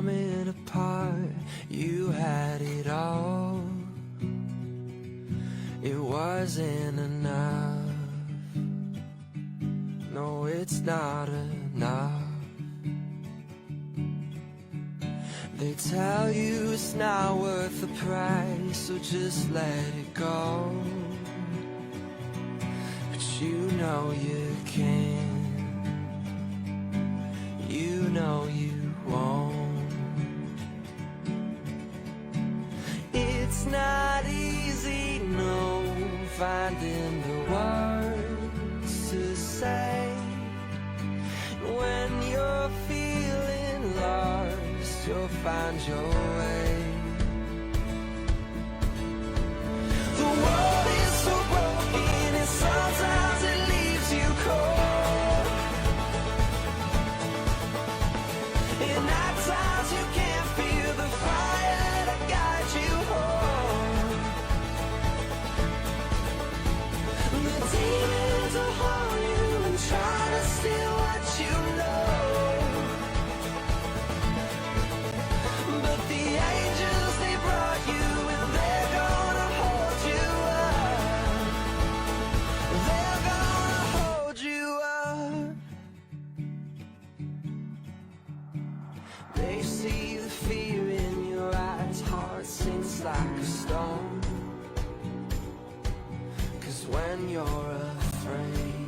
coming apart. You had it all. It wasn't enough. No, it's not enough. They tell you it's not worth the price, so just let it go. But you know you can. You know you won't. It's not easy, no, finding the words to say when you're feeling lost. You'll find your way. The world is so broken, and sometimes it leaves you cold. And at times you can't feel the fire that guides you home. The demons are haunt you and trying to steal what you know. But the angels, they brought you, and they're gonna hold you up. They're gonna hold you up. They see the fear in your eyes, heart sinks like a stone. 'Cause when you're afraid,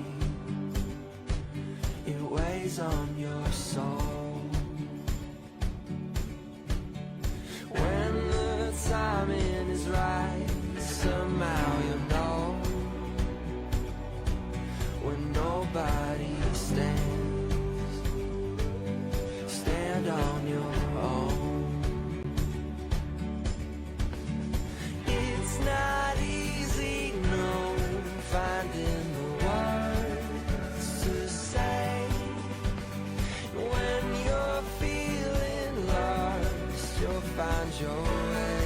it weighs on your soul. When the timing is right, somehow you'll know. When nobody stands, stand on your own. It's not easy, no, finding the words to say when you're feeling lost. You'll find your way.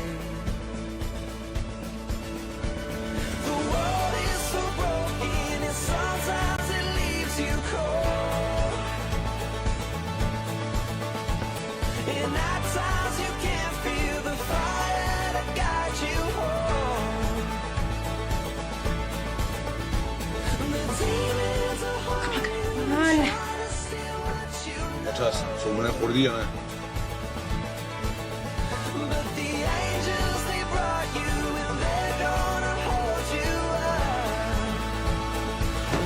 The world is so broken, and sometimes it leaves you cold. And at times you can't feel the fire that guides you home. The demons are haunting you, trying to steal what you know. Muchas, son buenas por día, ¿eh? But the angels, they brought you, and they're gonna hold you up.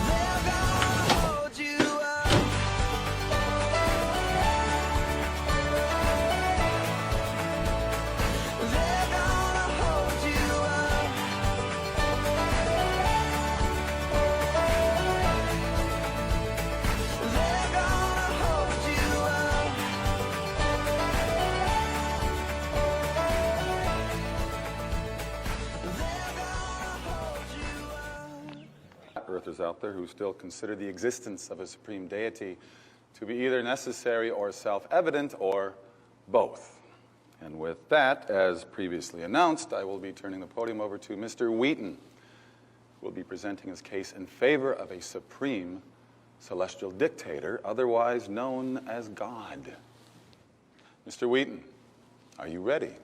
They're gonna hold you up. They're gonna hold you up. They're gonna hold you up. They're gonna hold you up. Earthers out there who still consider the existence of a supreme deity to be either necessary or self-evident or both. And with that, as previously announced, I will be turning the podium over to Mr. Wheaton, who will be presenting his case in favor of a supreme celestial dictator, otherwise known as God. Mr. Wheaton, are you ready?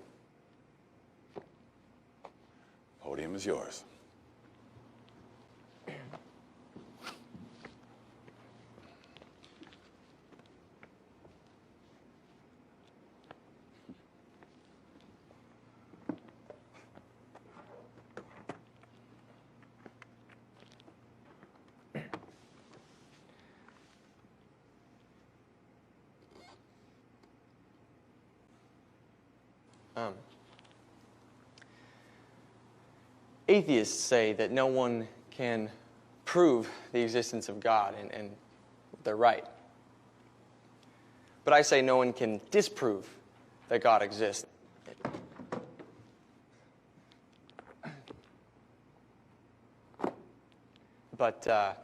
Podium is yours. Atheists say that no one can prove the existence of God, and they're right. But I say no one can disprove that God exists. But the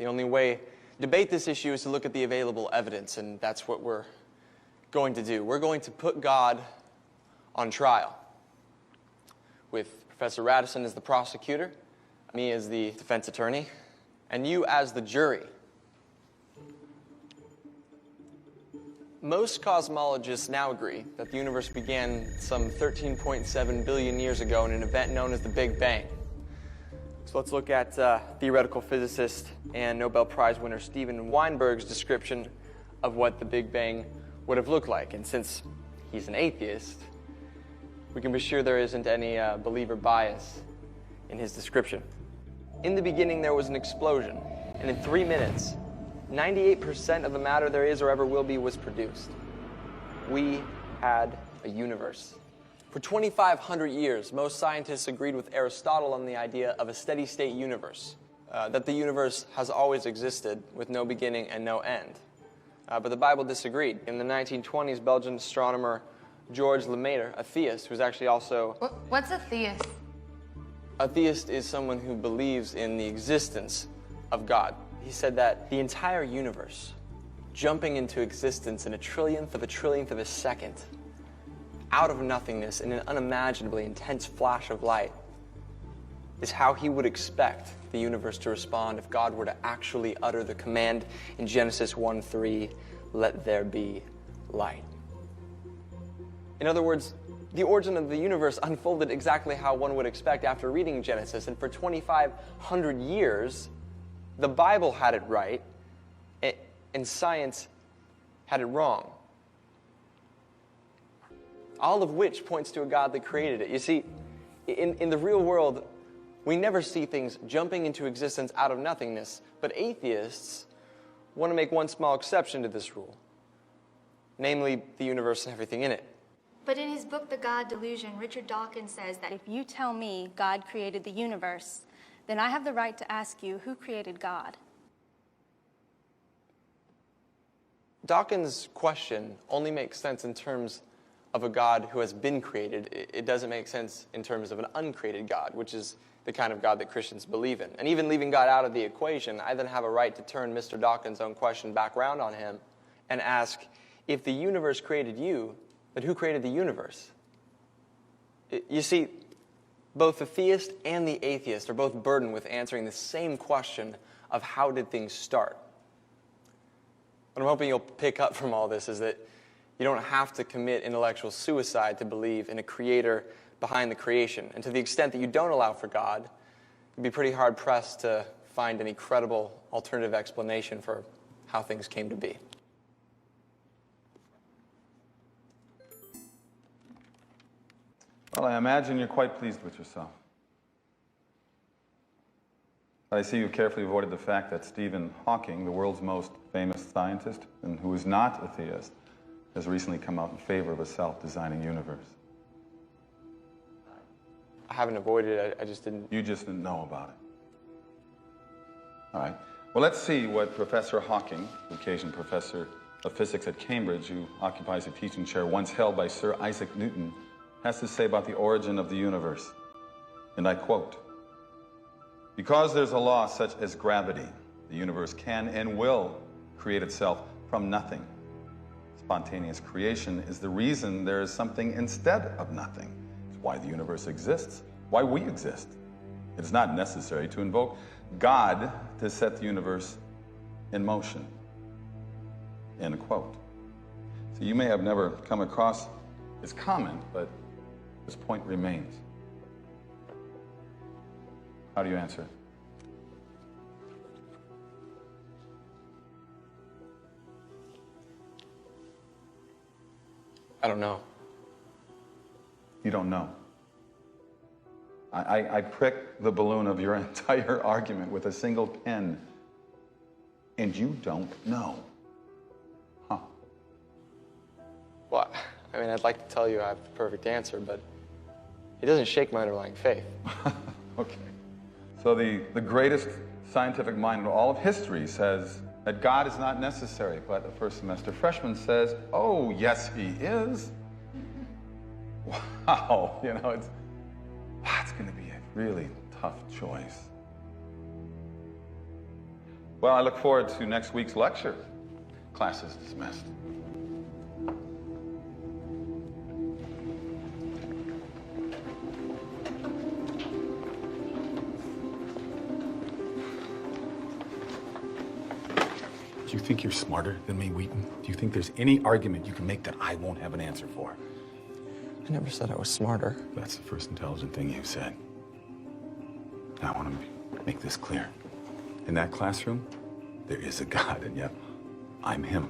only way to debate this issue is to look at the available evidence, and that's what we're going to do. We're going to put God on trial, with Professor Radisson as the prosecutor, me as the defense attorney, and you as the jury. Most cosmologists now agree that the universe began some 13.7 billion years ago in an event known as the Big Bang. So let's look at theoretical physicist and Nobel Prize winner Steven Weinberg's description of what the Big Bang would have looked like. And since he's an atheist, we can be sure there isn't any believer bias in his description. In the beginning, there was an explosion, and in 3 minutes, 98% of the matter there is or ever will be was produced. We had a universe. For 2,500 years, most scientists agreed with Aristotle on the idea of a steady-state universe, that the universe has always existed with no beginning and no end. But the Bible disagreed. In the 1920s, Belgian astronomer Georges Lemaître, a theist, who's actually also... What's a theist? A theist is someone who believes in the existence of God. He said that the entire universe, jumping into existence in a trillionth of a second, out of nothingness in an unimaginably intense flash of light, is how he would expect the universe to respond if God were to actually utter the command in Genesis 1:3, "Let there be light." In other words, the origin of the universe unfolded exactly how one would expect after reading Genesis, and for 2,500 years, the Bible had it right, and science had it wrong. All of which points to a God that created it. You see, in the real world, we never see things jumping into existence out of nothingness, but atheists want to make one small exception to this rule, namely the universe and everything in it. But in his book, The God Delusion, Richard Dawkins says that if you tell me God created the universe, then I have the right to ask you, who created God? Dawkins' question only makes sense in terms of a God who has been created. It doesn't make sense in terms of an uncreated God, which is the kind of God that Christians believe in. And even leaving God out of the equation, I then have a right to turn Mr. Dawkins' own question back around on him and ask, if the universe created you, then who created the universe? You see, both the theist and the atheist are both burdened with answering the same question of how did things start. What I'm hoping you'll pick up from all this is that you don't have to commit intellectual suicide to believe in a creator behind the creation. And to the extent that you don't allow for God, you'd be pretty hard-pressed to find any credible alternative explanation for how things came to be. Well, I imagine you're quite pleased with yourself. But I see you carefully avoided the fact that Stephen Hawking, the world's most famous scientist, and who is not a theist, has recently come out in favor of a self-designing universe. I haven't avoided it, I just didn't... You just didn't know about it. All right. Well, let's see what Professor Hawking, the occasional professor of physics at Cambridge, who occupies a teaching chair once held by Sir Isaac Newton, has to say about the origin of the universe. And I quote, "Because there's a law such as gravity, the universe can and will create itself from nothing. Spontaneous creation is the reason there is something instead of nothing. It's why the universe exists, why we exist. It is not necessary to invoke God to set the universe in motion." End quote. So you may have never come across his comment, but this point remains. How do you answer? I don't know. You don't know. I pricked the balloon of your entire argument with a single pin, and you don't know. Huh. Well, I mean, I'd like to tell you I have the perfect answer, but it doesn't shake my underlying faith. Okay. So the greatest scientific mind in all of history says that God is not necessary, but a first semester freshman says, oh, yes, he is. Wow, you know, it's going to be a really tough choice. Well, I look forward to next week's lecture. Class is dismissed. Do you think think you're smarter than me, Wheaton? Do you think there's any argument you can make that I won't have an answer for? I never said I was smarter. That's the first intelligent thing you've said. Now, I want to make this clear. In that classroom, there is a God, and yet I'm him.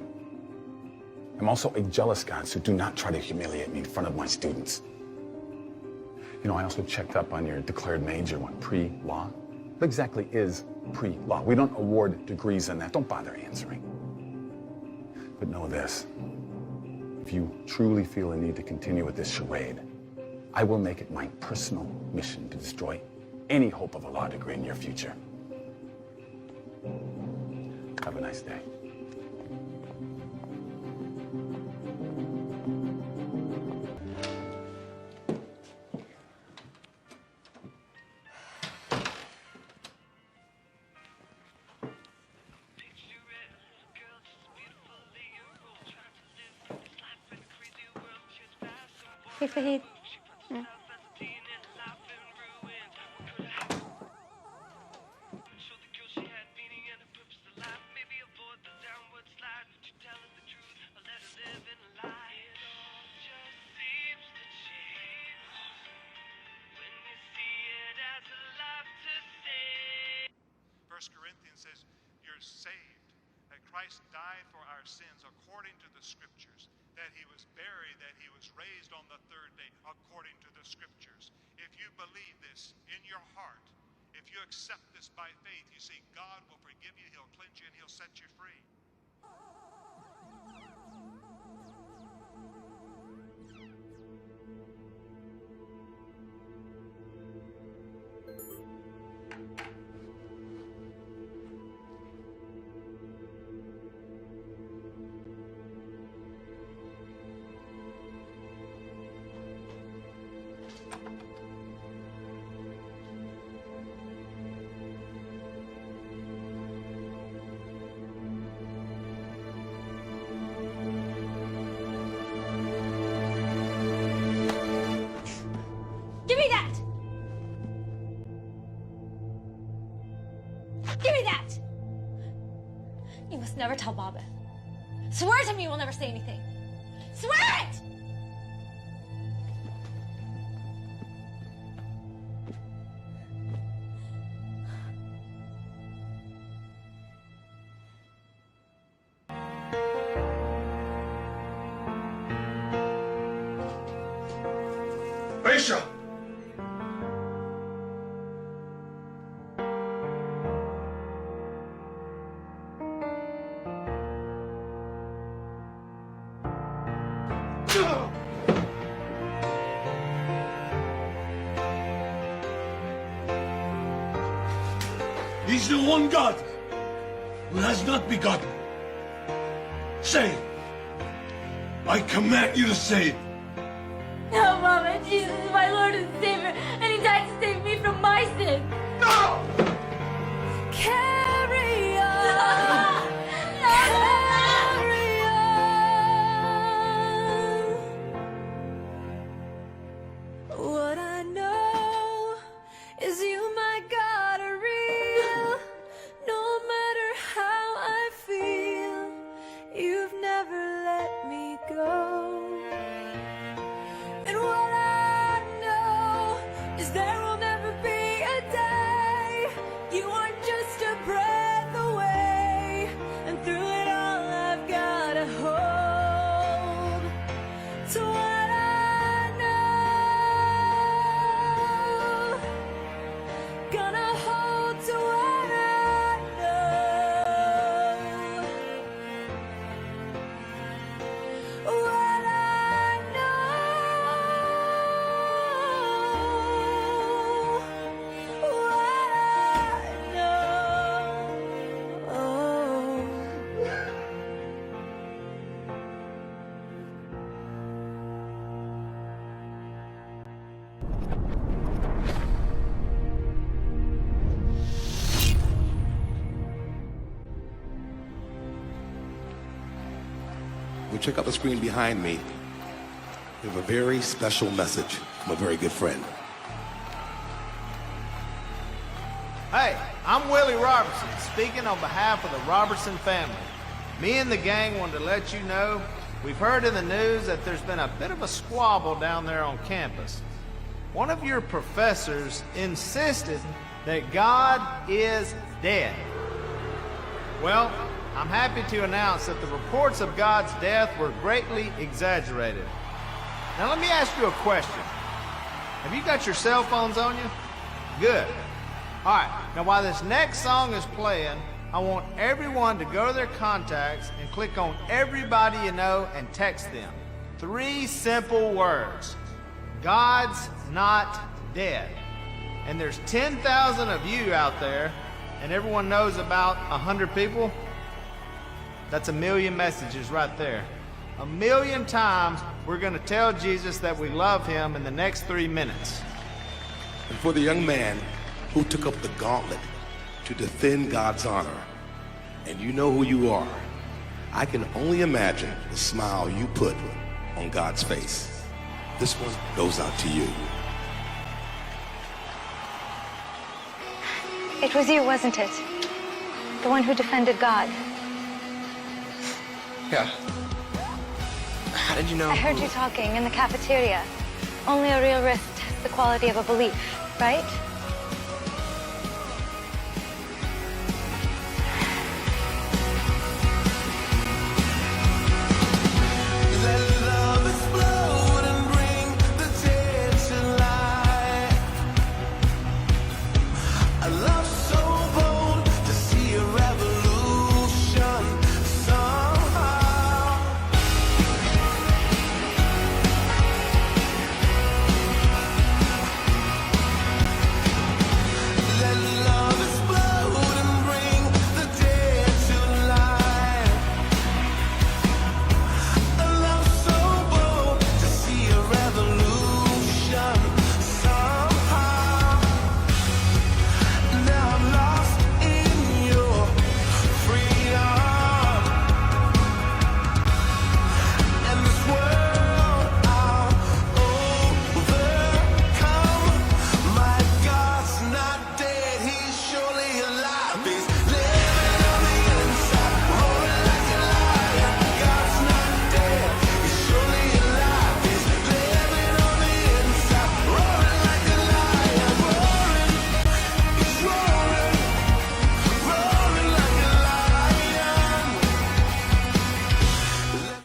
I'm also a jealous God, so do not try to humiliate me in front of my students. You know, I also checked up on your declared major, pre-law. What exactly is pre-law? We don't award degrees in that. Don't bother answering. But know this. If you truly feel a need to continue with this charade, I will make it my personal mission to destroy any hope of a law degree in your future. Have a nice day. Hey, Fahid. Corinthians says you're saved, that Christ died for our sins according to the scriptures, that he was buried, that he was raised on the third day according to the scriptures. If you believe this in your heart, if you accept this by faith, you see God will forgive you, he'll cleanse you, and he'll set you free. Give me that! Give me that! You must never tell Baba. Swear to me you will never say anything. Swear it! Aisha! He's the one God who has not begotten. Say, I command you to say it. No, Mama, Jesus is my Lord and Savior, and he died to save me from my sin. No! Carry on. Carry on. What I know is you, my God, are real. No matter how I feel, you've never let me go. And what I know is there will never be a day you are just a breath away, and through it all I've got to hold to what I know. Gonna hold to what I know. What I know. What I know. Well, check out the screen behind me. We have a very special message from a very good friend. Hey, I'm Willie Robertson, speaking on behalf of the Robertson family. Me and the gang wanted to let you know we've heard in the news that there's been a bit of a squabble down there on campus. One of your professors insisted that God is dead. Well, I'm happy to announce that the reports of God's death were greatly exaggerated. Now let me ask you a question. Have you got your cell phones on you? Good. All right, now while this next song is playing, I want everyone to go to their contacts and click on everybody you know and text them. 3 simple words. God's not dead. And there's 10,000 of you out there, and everyone knows about 100 people. That's 1 million messages right there. 1 million times we're going to tell Jesus that we love him in the next 3 minutes. And for the young man who took up the gauntlet to defend God's honor, and you know who you are, I can only imagine the smile you put on God's face. This one goes out to you. It was you, wasn't it? The one who defended God. Yeah. How did you know? I heard you talking in the cafeteria. Only a real risk tests the quality of a belief, right?